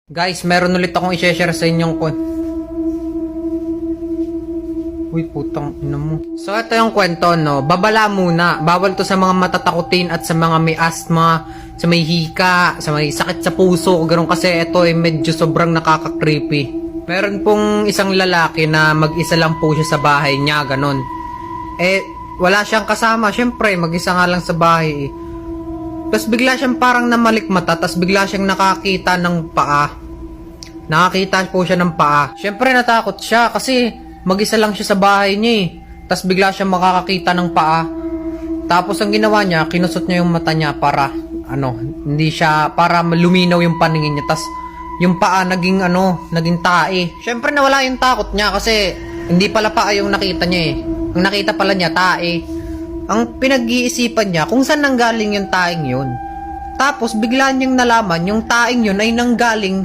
Guys, meron ulit akong i-share sa inyong Uy, putang ina mo. So, ito yung kwento, no? Babala muna. Bawal to sa mga matatakutin at sa mga may asthma, sa may hika, sa may sakit sa puso, ganun kasi ito ay medyo sobrang nakaka-creepy. Meron pong isang lalaki na mag-isa lang po siya sa bahay niya, ganun. Wala siyang kasama. Syempre, mag-isa nga lang sa bahay. Tapos bigla siyang parang namalikmata, tapos bigla siyang nakakita ng paa. Nakakita po siya ng paa. Syempre, natakot siya kasi mag-isa lang siya sa bahay niya eh. Tapos bigla siyang makakakita ng paa. Tapos ang ginawa niya, kinusot niya yung mata niya para, hindi siya, para luminaw yung paningin niya. Tapos yung paa naging tae. Syempre nawala yung takot niya kasi hindi pala paa yung nakita niya eh. Ang nakita pala niya, tae. Ang pinag-iisipan niya kung saan nanggaling yung taeng yun. Tapos bigla niyang nalaman yung taeng yun ay nanggaling